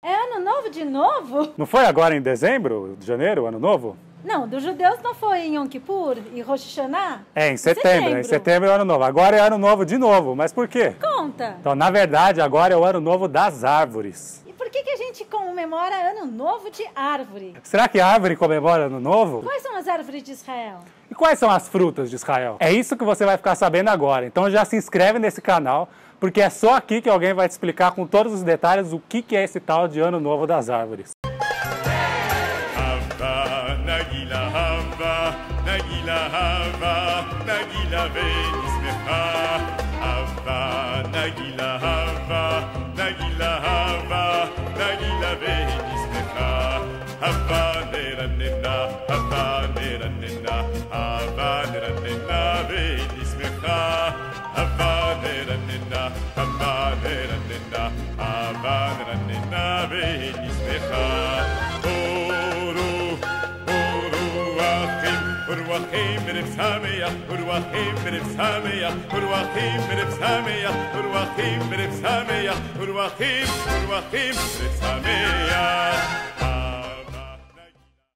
É ano novo de novo? Não foi agora em dezembro, de janeiro, ano novo? Não, dos judeus não foi em Yom Kippur e Rosh Hashanah? É, em setembro. Em setembro é o ano novo. Agora é ano novo de novo. Mas por quê? Conta. Então, na verdade, agora é o ano novo das árvores. E por que a gente comemora ano novo de árvore? Será que a árvore comemora ano novo? Quais são as árvores de Israel? E quais são as frutas de Israel? É isso que você vai ficar sabendo agora. Então já se inscreve nesse canal, porque é só aqui que alguém vai te explicar com todos os detalhes o que é esse tal de ano novo das árvores.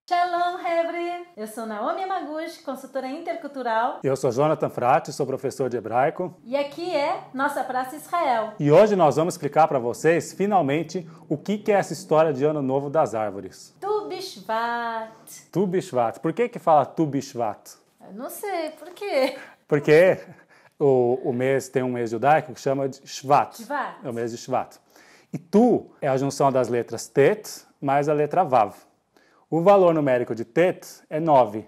Shalom, Hevri! Eu sou Naomi Yamaguchi, consultora intercultural. Eu sou Jonathan Frati, sou professor de hebraico. E aqui é Nossa Praça Israel. E hoje nós vamos explicar para vocês, finalmente, o que é essa história de ano novo das árvores. Tu Bishvat. Tu Bishvat. Por que fala Tu Bishvat? Eu não sei, por quê? Porque o mês tem um mês judaico que chama de Shvat. Shvat. É o mês de Shvat. E Tu é a junção das letras Tet mais a letra Vav. O valor numérico de Tet é 9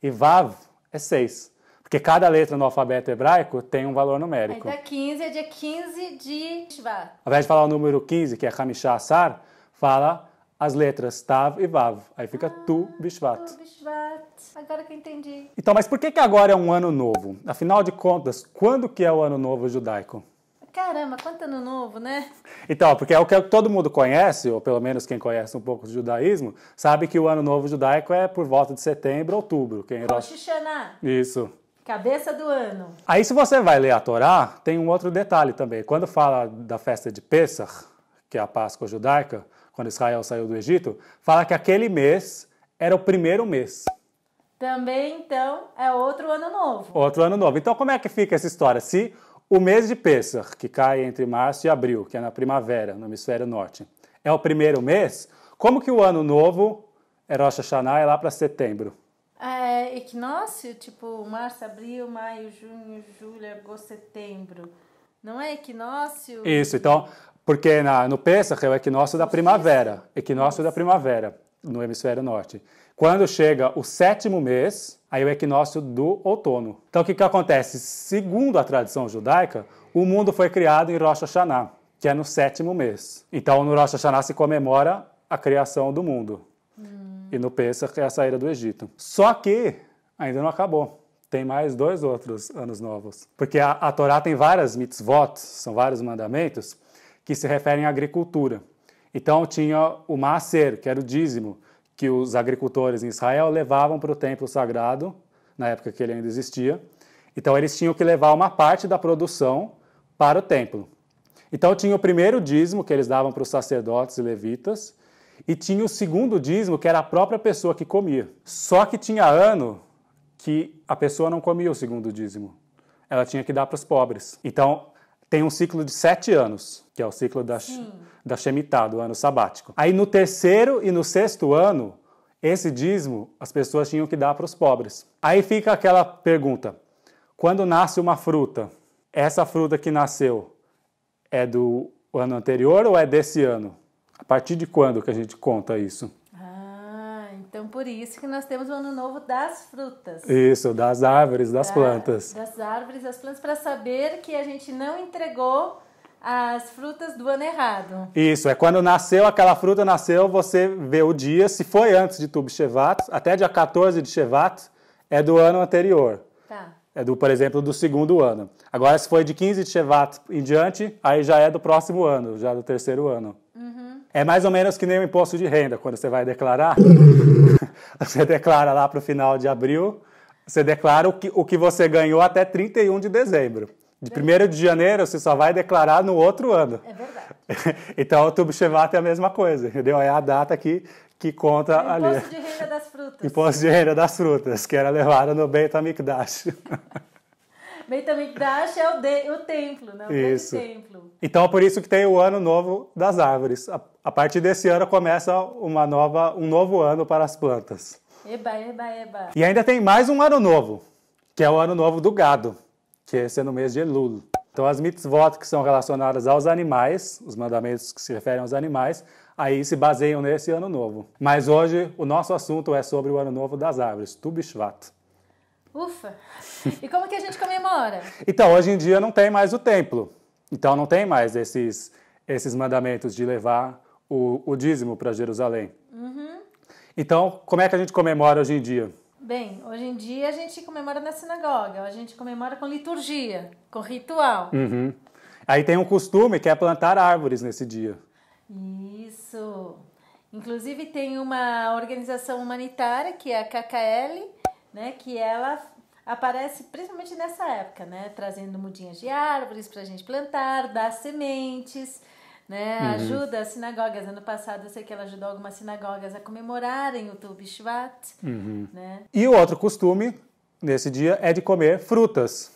e Vav é 6. Porque cada letra no alfabeto hebraico tem um valor numérico. Aí dá 15, é dia 15 de Shvat. Ao invés de falar o número 15, que é Hamishah Asar, fala as letras Tav e Vav. Aí fica Tu Bishvat. Tu Bishvat. Agora que eu entendi. Então, mas por que agora é um ano novo? Afinal de contas, quando que é o ano novo judaico? Caramba, quanto ano novo, né? Então, porque é o que todo mundo conhece, ou pelo menos quem conhece um pouco do judaísmo, sabe que o ano novo judaico é por volta de setembro, outubro. Rosh Hashanah. Isso. Cabeça do ano. Aí se você vai ler a Torá, tem um outro detalhe também. Quando fala da festa de Pesach, que é a Páscoa judaica, quando Israel saiu do Egito, fala que aquele mês era o primeiro mês. Também, então, é outro ano novo. Outro ano novo. Então como é que fica essa história? Se o mês de Pesach, que cai entre março e abril, que é na primavera, no hemisfério norte, é o primeiro mês, como que o ano novo, Rosh Hashanah, é lá para setembro? É equinócio, tipo março, abril, maio, junho, julho, agosto, setembro. Não é equinócio? Isso, então, porque no Pesach é o equinócio da primavera. Equinócio da primavera, no hemisfério norte. Quando chega o sétimo mês, aí é o equinócio do outono. Então o que acontece? Segundo a tradição judaica, o mundo foi criado em Rosh Hashanah, que é no sétimo mês. Então no Rosh Hashanah se comemora a criação do mundo. E no Pesach é a saída do Egito. Só que ainda não acabou. Tem mais 2 outros anos novos. Porque a Torá tem várias mitzvot, são vários mandamentos, que se referem à agricultura. Então tinha o Maaser, que era o dízimo, que os agricultores em Israel levavam para o templo sagrado, na época que ele ainda existia. Então eles tinham que levar uma parte da produção para o templo. Então tinha o primeiro dízimo que eles davam para os sacerdotes e levitas, e tinha o segundo dízimo, que era a própria pessoa que comia. Só que tinha ano que a pessoa não comia o segundo dízimo. Ela tinha que dar para os pobres. Então tem um ciclo de 7 anos, que é o ciclo da Shemitah, do ano sabático. Aí no terceiro e no sexto ano, esse dízimo as pessoas tinham que dar para os pobres. Aí fica aquela pergunta, quando nasce uma fruta, essa fruta que nasceu é do ano anterior ou é desse ano? A partir de quando que a gente conta isso? Então por isso que nós temos o ano novo das frutas. Isso, das árvores, das plantas. Das árvores, das plantas, para saber que a gente não entregou as frutas do ano errado. Isso, é quando nasceu, aquela fruta nasceu, você vê o dia, se foi antes de Tu B'Shevat, até dia 14 de Shevat, é do ano anterior. Tá. É por exemplo, do segundo ano. Agora, se foi de 15 de Shevat em diante, aí já é do próximo ano, já do terceiro ano. É mais ou menos que nem o imposto de renda, quando você vai declarar, você declara lá para o final de abril, você declara o que você ganhou até 31 de dezembro. De 1º de janeiro, você só vai declarar no outro ano. É verdade. Então o Tu B'Shevat é a mesma coisa, entendeu? É a data que conta ali. Imposto de renda das frutas. Imposto de renda das frutas, que era levado no Beit HaMikdash. Beit HaMikdash é o templo, né? O Isso. grande templo. Então, por isso que tem o Ano Novo das Árvores. A partir desse ano começa um novo ano para as plantas. Eba, eba, eba. E ainda tem mais um ano novo, que é o Ano Novo do Gado, que esse é no mês de Elul. Então, as mitzvot que são relacionadas aos animais, os mandamentos que se referem aos animais, aí se baseiam nesse Ano Novo. Mas hoje o nosso assunto é sobre o Ano Novo das Árvores, Tu B'Shvat. Ufa! E como que a gente comemora? Então, hoje em dia não tem mais o templo. Então, não tem mais esses mandamentos de levar o dízimo para Jerusalém. Uhum. Então, como é que a gente comemora hoje em dia? Bem, hoje em dia a gente comemora na sinagoga, a gente comemora com liturgia, com ritual. Uhum. Aí tem um costume que é plantar árvores nesse dia. Isso! Inclusive tem uma organização humanitária, que é a KKL, né, que ela aparece principalmente nessa época, né, trazendo mudinhas de árvores para a gente plantar, dar sementes, né, ajuda as sinagogas. Ano passado eu sei que ela ajudou algumas sinagogas a comemorarem o Tu B'Shvat, né? E o outro costume nesse dia é de comer frutas.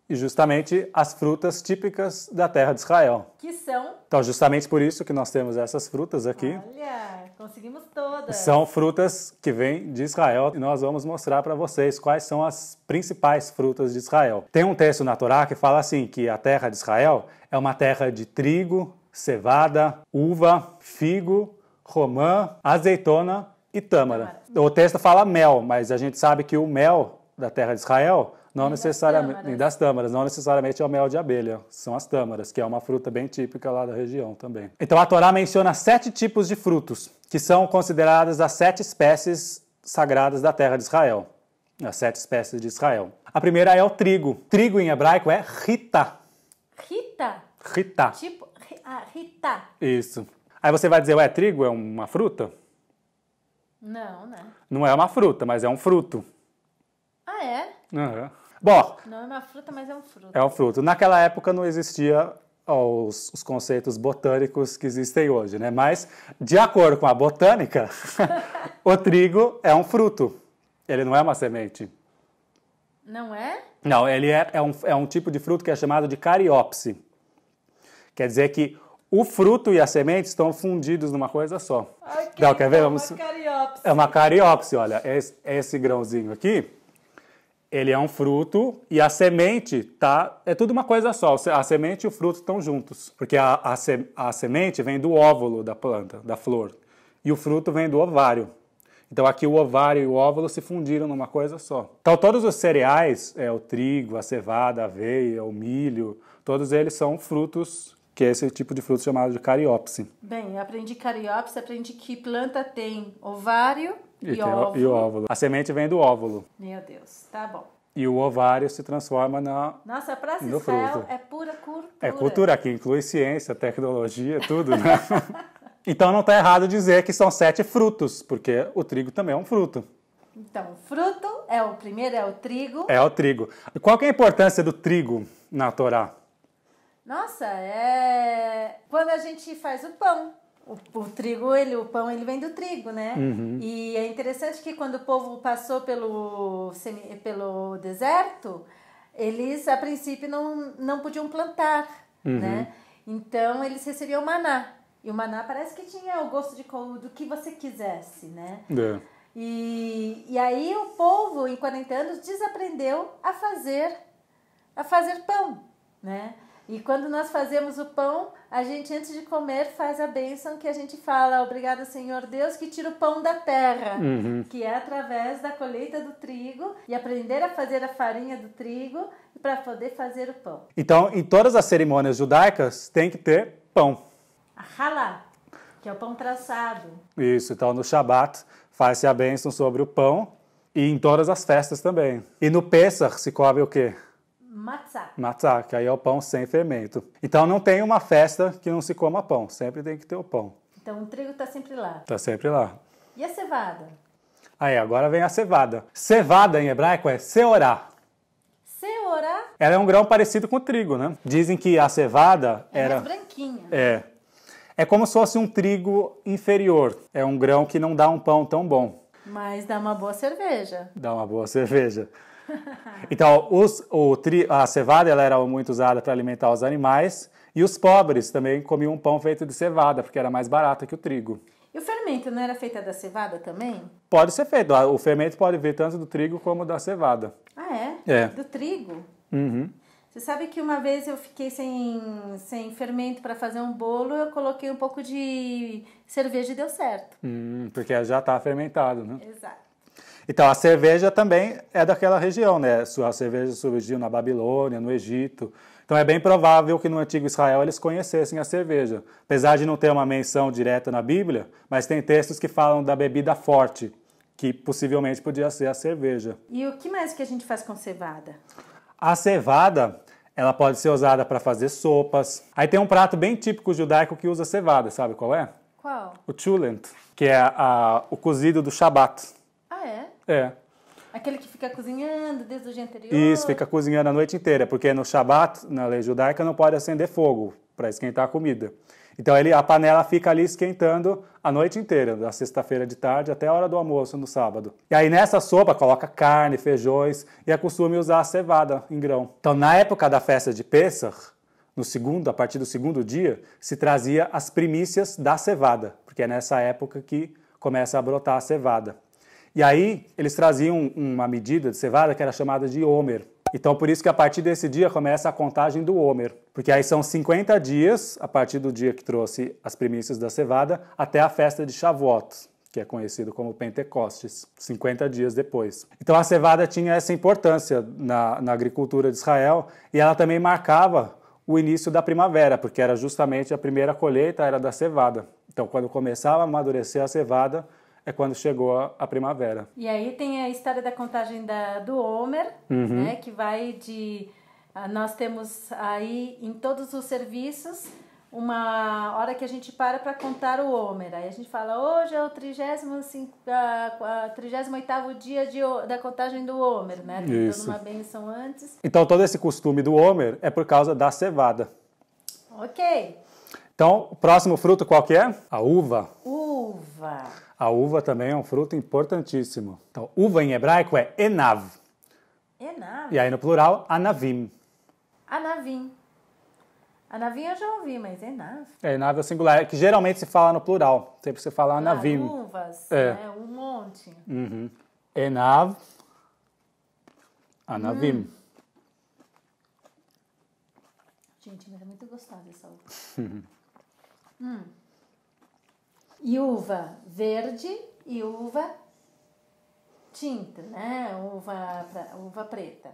E justamente as frutas típicas da terra de Israel. Que são... Então, justamente por isso que nós temos essas frutas aqui. Olha, conseguimos todas. São frutas que vêm de Israel e nós vamos mostrar para vocês quais são as principais frutas de Israel. Tem um texto na Torá que fala assim, que a terra de Israel é uma terra de trigo, cevada, uva, figo, romã, azeitona e tâmara. O texto fala mel, mas a gente sabe que o mel da terra de Israel não necessariamente das tâmaras, não necessariamente é o mel de abelha, são as tâmaras, que é uma fruta bem típica lá da região também. Então a Torá menciona 7 tipos de frutos, que são consideradas as 7 espécies sagradas da terra de Israel. As 7 espécies de Israel. A primeira é o trigo. Trigo em hebraico é rita. Rita? Rita. Tipo, rita. Isso. Aí você vai dizer, ué, trigo é uma fruta? Não, né? Não é uma fruta, mas é um fruto. Ah, é? Uhum. Bom, Não é uma fruta, mas é um fruto. é um fruto. Naquela época não existia os conceitos botânicos que existem hoje, né? Mas, de acordo com a botânica, o trigo é um fruto. Ele não é uma semente. Não é? Não, ele é um tipo de fruto que é chamado de cariópse. Quer dizer que o fruto e a semente estão fundidos numa coisa só. Okay, então, quer ver? Uma cariópse. É uma cariópse, olha. Esse grãozinho aqui, ele é um fruto e a semente é tudo uma coisa só. A semente e o fruto estão juntos. Porque a semente vem do óvulo da planta, da flor. E o fruto vem do ovário. Então aqui o ovário e o óvulo se fundiram numa coisa só. Então todos os cereais, o trigo, a cevada, a aveia, o milho, todos eles são frutos, que é esse tipo de fruto chamado de cariópse. Bem, eu aprendi cariópse, aprendi que planta tem ovário e óvulo. E o óvulo. A semente vem do óvulo. Meu Deus, tá bom. E o ovário se transforma Nossa, pra no Israel fruto. é pura cultura. É cultura, que inclui ciência, tecnologia, tudo, né? Então não está errado dizer que são 7 frutos, porque o trigo também é um fruto. Então, o fruto o primeiro é o trigo. É o trigo. Qual que é a importância do trigo na Torá? Nossa, quando a gente faz o pão. O trigo, o pão ele vem do trigo, né? E é interessante que quando o povo passou pelo deserto, eles a princípio não podiam plantar, né? Então eles recebiam maná. E o maná parece que tinha o gosto do que você quisesse, né? É. E aí o povo, em 40 anos, desaprendeu a fazer pão, né? E quando nós fazemos o pão, a gente, antes de comer, faz a bênção que a gente fala: obrigado, Senhor Deus, que tira o pão da terra, que é através da colheita do trigo e aprender a fazer a farinha do trigo para poder fazer o pão. Então, em todas as cerimônias judaicas, tem que ter pão. A halá, que é o pão traçado. Isso, então no Shabat faz-se a bênção sobre o pão e em todas as festas também. E no Pessach se come o quê? Matzá. Matzá, que aí é o pão sem fermento. Então não tem uma festa que não se coma pão, sempre tem que ter o pão. Então o trigo está sempre lá. Está sempre lá. E a cevada? Aí, agora vem a cevada. Cevada em hebraico é seorá. Seorá Ela é um grão parecido com o trigo, né? Dizem que a cevada é era... mais branquinha. É. É como se fosse um trigo inferior. É um grão que não dá um pão tão bom. Mas dá uma boa cerveja. Dá uma boa cerveja. Então, a cevada ela era muito usada para alimentar os animais e os pobres também comiam pão feito de cevada, porque era mais barato que o trigo. E o fermento não era feito da cevada também? Pode ser feito. O fermento pode vir tanto do trigo como da cevada. Ah, é? É. Do trigo? Uhum. Você sabe que uma vez eu fiquei sem fermento para fazer um bolo, eu coloquei um pouco de cerveja e deu certo. Porque já está fermentado, né? Exato. Então, a cerveja também é daquela região, né? A cerveja surgiu na Babilônia, no Egito. Então, é bem provável que no antigo Israel eles conhecessem a cerveja. Apesar de não ter uma menção direta na Bíblia, mas tem textos que falam da bebida forte, que possivelmente podia ser a cerveja. E o que mais que a gente faz com cevada? A cevada, ela pode ser usada para fazer sopas. Aí tem um prato bem típico judaico que usa cevada, sabe qual é? Qual? O chulent, que é o cozido do Shabat. Ah, é? É. Aquele que fica cozinhando desde o dia anterior? Isso, fica cozinhando a noite inteira, porque no Shabat, na lei judaica, não pode acender fogo para esquentar a comida. Então a panela fica ali esquentando a noite inteira, da sexta-feira de tarde até a hora do almoço no sábado. E aí nessa sopa coloca carne, feijões e é costume usar a cevada em grão. Então na época da festa de Pessach, a partir do segundo dia, se trazia as primícias da cevada, porque é nessa época que começa a brotar a cevada. E aí eles traziam uma medida de cevada que era chamada de Omer. Então, por isso que a partir desse dia começa a contagem do Omer. Porque aí são 50 dias, a partir do dia que trouxe as primícias da cevada, até a festa de Shavuot, que é conhecido como Pentecostes, 50 dias depois. Então, a cevada tinha essa importância na agricultura de Israel e ela também marcava o início da primavera, porque era justamente a primeira colheita era da cevada. Então, quando começava a amadurecer a cevada, é quando chegou a primavera. E aí tem a história da contagem do Homer, né, que vai de... Nós temos aí em todos os serviços uma hora que a gente para contar o Homer. Aí a gente fala, hoje é o 38º dia da contagem do Homer, né? Tem toda uma bênção antes. Então todo esse costume do Homer é por causa da cevada. Ok. Então, o próximo fruto qual que é? A uva. Uva. A uva também é um fruto importantíssimo. Então, uva em hebraico é enav. Enav? E aí no plural, anavim. Anavim. Anavim eu já ouvi, mas enav. Enav é o singular, que geralmente se fala no plural. Sempre se fala anavim. Uvas, né? Um monte. Enav, anavim. Gente, mas é muito gostosa essa uva. E uva verde e uva tinta, né? Uva preta.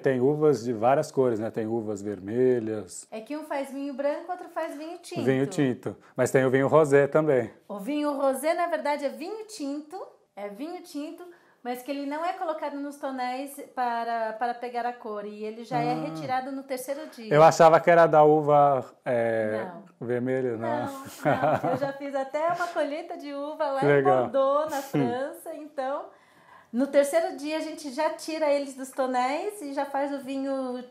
Tem uvas de várias cores, né? Tem uvas vermelhas. É que um faz vinho branco, outro faz vinho tinto. Vinho tinto. Mas tem o vinho rosé também. O vinho rosé, na verdade, é vinho tinto, mas que ele não é colocado nos tonéis para pegar a cor. E ele já é retirado no terceiro dia. Eu achava que era da uva vermelha, não. Não. Eu já fiz até uma colheita de uva lá em Bordeaux, na França. Então, no terceiro dia a gente já tira eles dos tonéis e já faz o vinho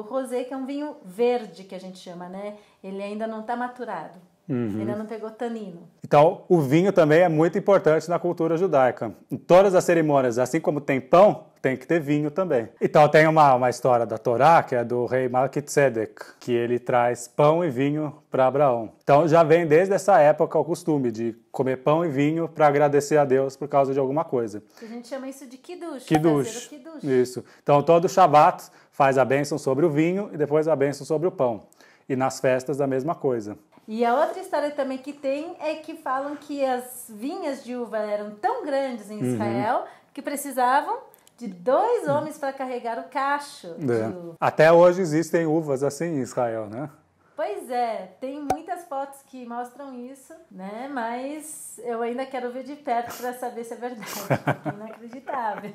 rosé, que é um vinho verde, que a gente chama, né? Ele ainda não está maturado. Ele ainda não pegou tanino. Então, o vinho também é muito importante na cultura judaica. Em todas as cerimônias, assim como tem pão, tem que ter vinho também. Então, tem uma história da Torá, que é do rei Melquitzedek, que ele traz pão e vinho para Abraão. Então, já vem desde essa época o costume de comer pão e vinho para agradecer a Deus por causa de alguma coisa. A gente chama isso de kiddush. Kiddush. Isso. Então, todo Shabat faz a bênção sobre o vinho e depois a bênção sobre o pão. E nas festas, a mesma coisa. E a outra história também que tem é que falam que as vinhas de uva eram tão grandes em Israel que precisavam de 2 homens para carregar o cacho de uva. Até hoje existem uvas assim em Israel, né? Pois é, tem muitas fotos que mostram isso, né? Mas eu ainda quero ver de perto para saber se é verdade, porque é inacreditável.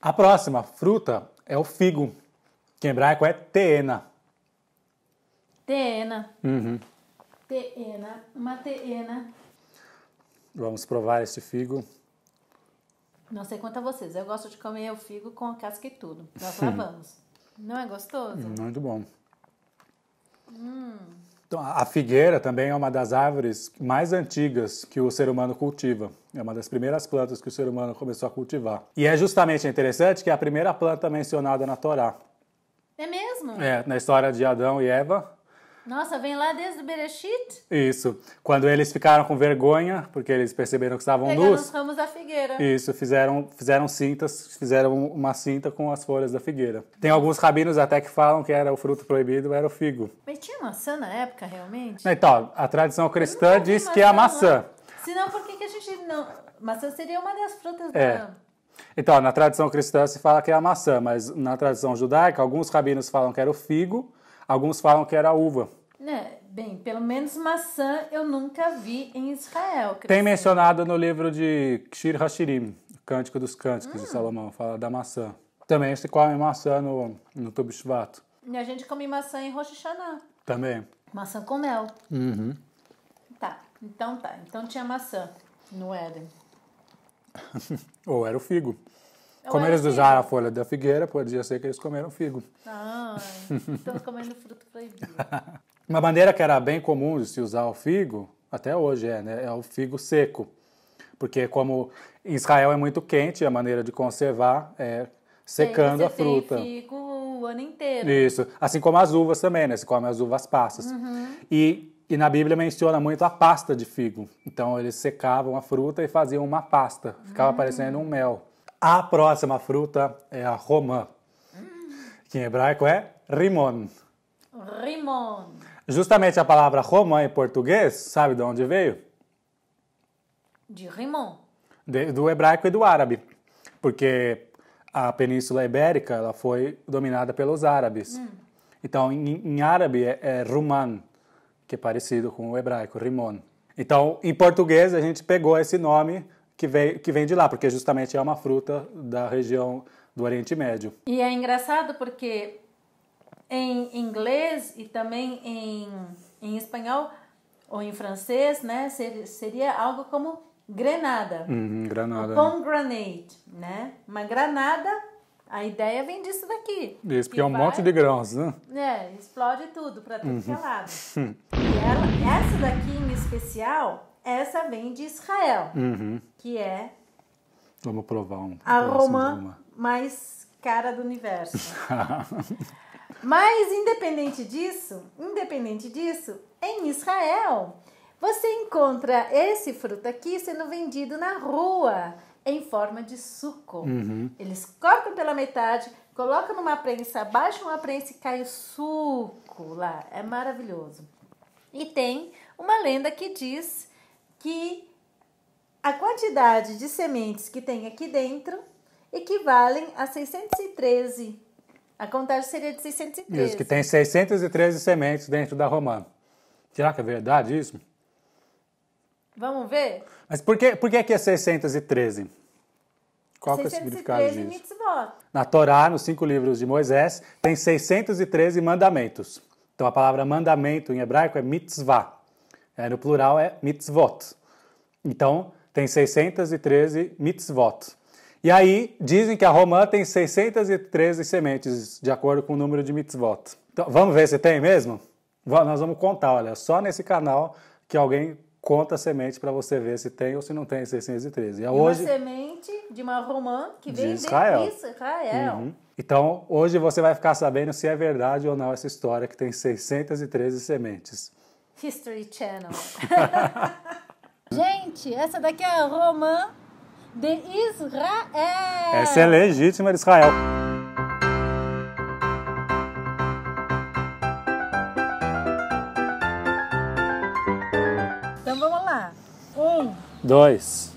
A próxima fruta é o figo, que em hebraico é teena. Teena. Teena, uma teena. Vamos provar esse figo. Não sei quanto a vocês, eu gosto de comer o figo com a casca e tudo. Nós lavamos. Não é gostoso? Muito bom. Então, a figueira também é uma das árvores mais antigas que o ser humano cultiva. É uma das primeiras plantas que o ser humano começou a cultivar. E é justamente interessante que é a primeira planta mencionada na Torá. É mesmo? É, na história de Adão e Eva. Nossa, vem lá desde o Bereshit? Isso. Quando eles ficaram com vergonha, porque eles perceberam que estavam Pegaram nus. os ramos da figueira. Isso, fizeram cintas, fizeram uma cinta com as folhas da figueira. Tem alguns rabinos até que falam que era o fruto proibido, era o figo. Mas tinha maçã na época, realmente? Então, a tradição cristã diz que é a maçã. Senão, por que a gente não... Maçã seria uma das frutas É. Então, na tradição cristã se fala que é a maçã, mas na tradição judaica, alguns rabinos falam que era o figo, alguns falam que era a uva. Bem, pelo menos maçã eu nunca vi em Israel. Tem mencionado no livro de Shir Hashirim, Cântico dos Cânticos de Salomão, fala da maçã. Também se come maçã no Tu B'Shvat. E a gente come maçã em Rosh Hashanah. Também. Maçã com mel. Uhum. Tá. Então tinha maçã no Éden. Ou era o figo. Ou Como era eles figo. usaram a folha da figueira, podia ser que eles comeram figo. Ai, estamos comendo fruto proibido. Uma maneira que era bem comum de se usar o figo, até hoje né? É o figo seco. Porque como em Israel é muito quente, a maneira de conservar é secando a fruta. Tem figo o ano inteiro. Isso. Assim como as uvas também, né? Se come as uvas passas. E na Bíblia menciona muito a pasta de figo. Então eles secavam a fruta e faziam uma pasta. Ficava parecendo um mel. A próxima fruta é a romã, que em hebraico é rimon. Rimon. Justamente a palavra romã em português, sabe de onde veio? De rimon. Do hebraico e do árabe. Porque a Península Ibérica ela foi dominada pelos árabes. Então, em árabe é ruman, que é parecido com o hebraico, rimon. Então, em português, a gente pegou esse nome que vem de lá, porque justamente é uma fruta da região do Oriente Médio. E é engraçado porque em inglês e também em espanhol ou em francês, né, seria algo como granada. Granada. Pomegranate, né? Uma granada, a ideia vem disso daqui. Isso, porque é um monte de grãos, né? Explode tudo para tudo que é lado. E essa daqui em especial, essa vem de Israel, que é Vamos provar um. a romã mais cara do universo. Mas independente disso, em Israel, você encontra esse fruto aqui sendo vendido na rua em forma de suco. Eles cortam pela metade, colocam numa prensa, abaixam a prensa e cai o suco lá. É maravilhoso. E tem uma lenda que diz que a quantidade de sementes que tem aqui dentro equivalem a 613. A contagem seria de 613. Isso, que tem 613 sementes dentro da romã. Será que é verdade isso? Vamos ver? Mas por que é 613? Qual que é o significado 613 disso? mitzvot. Na Torá, nos 5 livros de Moisés, tem 613 mandamentos. Então a palavra mandamento em hebraico é mitzvah. No plural é mitzvot. Então tem 613 mitzvot. E aí dizem que a romã tem 613 sementes, de acordo com o número de mitzvot. Então vamos ver se tem mesmo? Nós vamos contar, olha, só nesse canal que alguém conta a semente para você ver se tem ou se não tem 613. E hoje, uma semente de uma romã que vem de Israel. Israel. Então, hoje você vai ficar sabendo se é verdade ou não essa história que tem 613 sementes. History Channel. Gente, essa daqui é a romã de Israel. Essa é legítima de Israel. Então vamos lá. 2,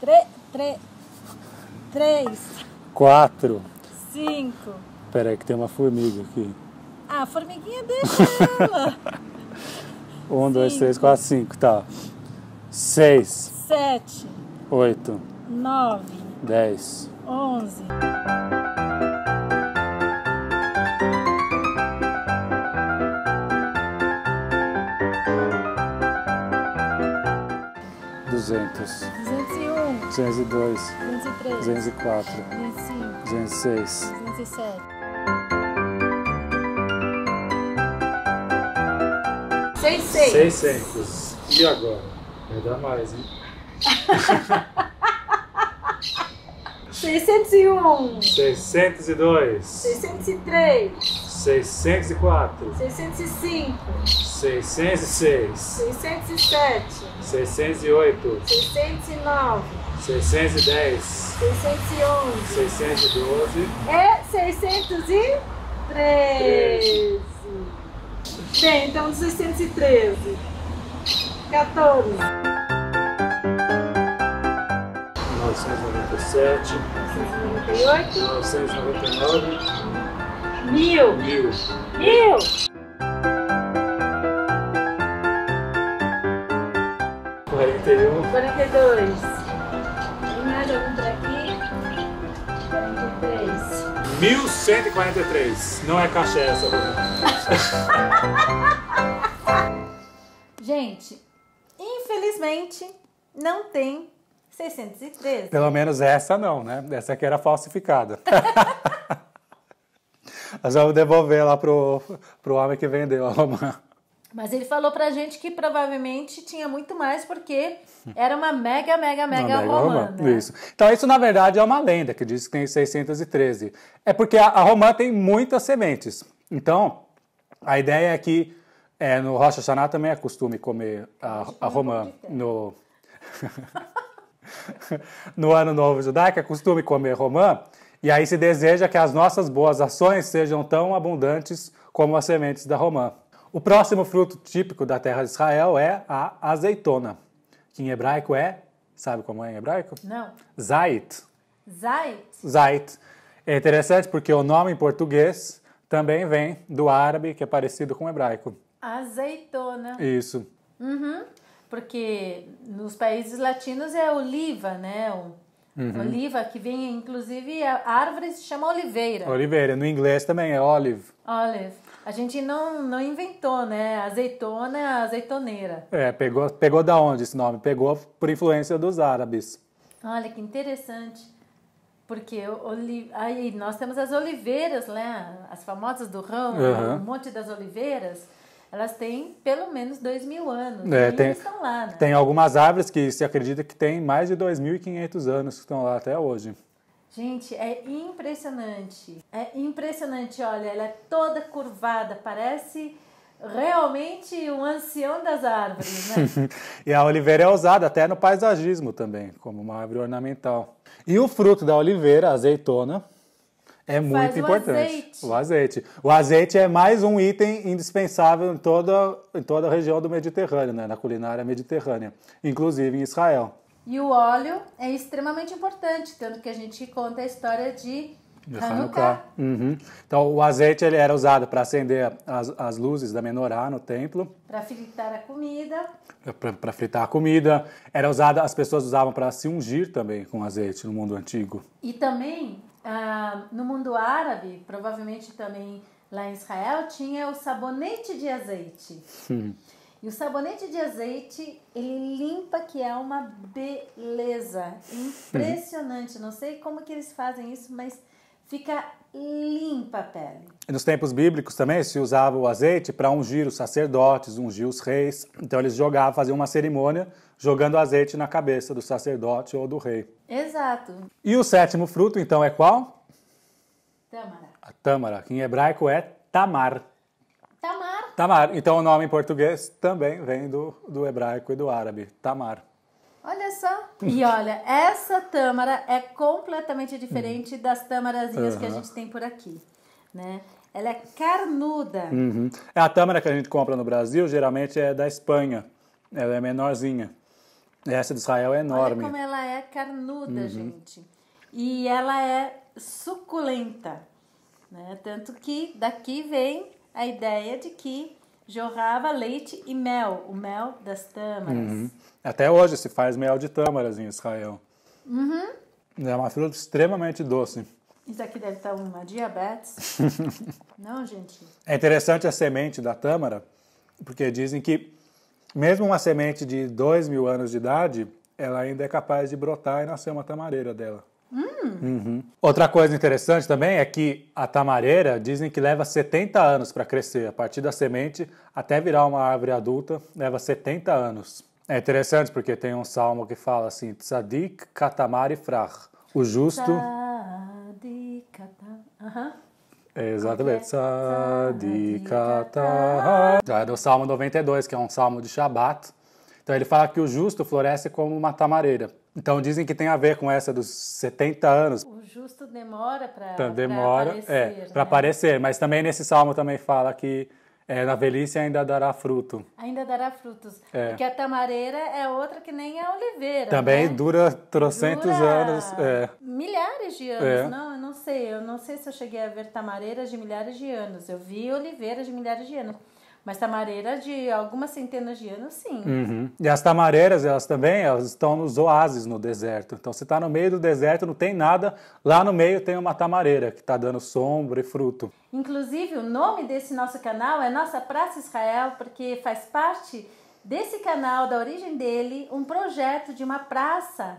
3, 4. 5. Peraí que tem uma formiga aqui. Ah, a formiguinha deixa ela. 1, 2, 3, 4, 5, tá. 6, 7, 8, 9, 10. 11. Duzentos, 201, 202, 203, 204, 205, 206. 207. 600. E agora? Vai dar mais, hein? 601. 602. 603. 604. 605. 606. 607. 608. 609. 610. 611. 612. É 613. Bem, então 613. 14. 997. 998. 999. 1000. 1000. 1000. Quarenta e 42. Tem mais algum por aqui? 43. 1143. Não é cachê essa, Bruno. Gente, infelizmente não tem 613. Pelo menos essa não, né? Essa aqui era falsificada. Nós vamos devolver lá pro homem que vendeu a romã. Mas ele falou pra gente que provavelmente tinha muito mais, porque era uma mega romã, né? Isso. Então isso na verdade é uma lenda que diz que tem 613. É porque a romã tem muitas sementes. Então a ideia é que no Rosh Hashanah também é costume comer a romã. No Ano Novo Judaico é costume comer romã. E aí se deseja que as nossas boas ações sejam tão abundantes como as sementes da romã. O próximo fruto típico da terra de Israel é a azeitona, que em hebraico sabe como é em hebraico? Não. Zait. Zait? Zait. É interessante porque o nome em português também vem do árabe, que é parecido com o hebraico. Azeitona. Isso. Uhum. Porque nos países latinos é oliva, né? Oliva, que vem, inclusive, a árvore se chama oliveira. Oliveira. No inglês também é olive. Olive. A gente não inventou, né? Azeitona é a azeitoneira. Pegou da onde esse nome? Pegou por influência dos árabes. Olha que interessante. Porque aí nós temos as oliveiras, né? As famosas do ramo, o Monte das Oliveiras. Elas têm pelo menos 2.000 anos. E estão lá, né? Tem algumas árvores que se acredita que tem mais de 2.500 anos que estão lá até hoje. Gente, é impressionante. É impressionante, olha, ela é toda curvada, parece realmente um ancião das árvores, né? E a oliveira é usada até no paisagismo também, como uma árvore ornamental. E o fruto da oliveira, a azeitona, é muito importante. O azeite. O azeite é mais um item indispensável em toda a região do Mediterrâneo, né? Na culinária mediterrânea, inclusive em Israel. E o óleo é extremamente importante, tanto que a gente conta a história de Hanukkah. Uhum. Então, o azeite ele era usado para acender as luzes da menorá no templo. Para fritar a comida. Para fritar a comida. As pessoas usavam para se ungir também com azeite no mundo antigo. E também, no mundo árabe, provavelmente também lá em Israel, tinha o sabonete de azeite. E o sabonete de azeite, ele limpa, que é uma beleza. Impressionante. Não sei como que eles fazem isso, mas fica limpa a pele. E nos tempos bíblicos também se usava o azeite para ungir os sacerdotes, ungir os reis. Então eles faziam uma cerimônia jogando azeite na cabeça do sacerdote ou do rei. Exato. E o sétimo fruto, então, é qual? Tâmara. A tâmara, que em hebraico é tamar. Tamar. Então o nome em português também vem do hebraico e do árabe. Tamar. Olha só. E olha, essa tâmara é completamente diferente das tâmarazinhas que a gente tem por aqui, né? Ela é carnuda. A tâmara que a gente compra no Brasil geralmente é da Espanha. Ela é menorzinha. Essa de Israel é enorme. Olha como ela é carnuda, gente. E ela é suculenta, né? Tanto que daqui vem a ideia de que jorrava leite e mel, o mel das tâmaras. Até hoje se faz mel de tâmaras em Israel. É uma fruta extremamente doce. Isso aqui deve estar uma diabetes. Não, gente? É interessante a semente da tâmara, porque dizem que mesmo uma semente de 2.000 anos de idade, ela ainda é capaz de brotar e nascer uma tamareira dela. Uhum. Outra coisa interessante também é que a tamareira dizem que leva 70 anos para crescer. A partir da semente até virar uma árvore adulta, leva 70 anos. É interessante porque tem um salmo que fala assim, Tzadik katamar ifrach. O justo... Tzadik katamar... Exatamente. Tzadik katamar... É no Salmo 92, que é um salmo de Shabat. Então ele fala que o justo floresce como uma tamareira. Então dizem que tem a ver com essa dos 70 anos. O justo demora para aparecer. Para aparecer, mas também nesse salmo também fala que na velhice ainda dará fruto. Ainda dará frutos. Porque a tamareira é outra que nem a oliveira. Também né? dura trocentos anos. Milhares de anos. Não, eu não sei se eu cheguei a ver tamareiras de milhares de anos. Eu vi oliveiras de milhares de anos. Mas tamareira de algumas centenas de anos, sim. Uhum. E as tamareiras, elas estão nos oásis no deserto. Então, você está no meio do deserto, não tem nada. Lá no meio tem uma tamareira que está dando sombra e fruto. Inclusive, o nome desse nosso canal é Nossa Praça Israel, porque faz parte desse canal, da origem dele, um projeto de uma praça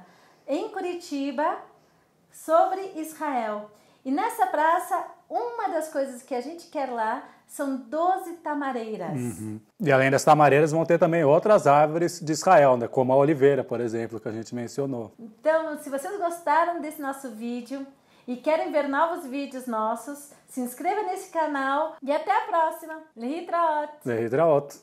em Curitiba sobre Israel. E nessa praça, uma das coisas que a gente quer lá são 12 tamareiras. Uhum. E além das tamareiras, vão ter também outras árvores de Israel, né? Como a oliveira, por exemplo, que a gente mencionou. Então, se vocês gostaram desse nosso vídeo e querem ver novos vídeos nossos, se inscreva nesse canal e até a próxima. Lehitraot! Lehitraot!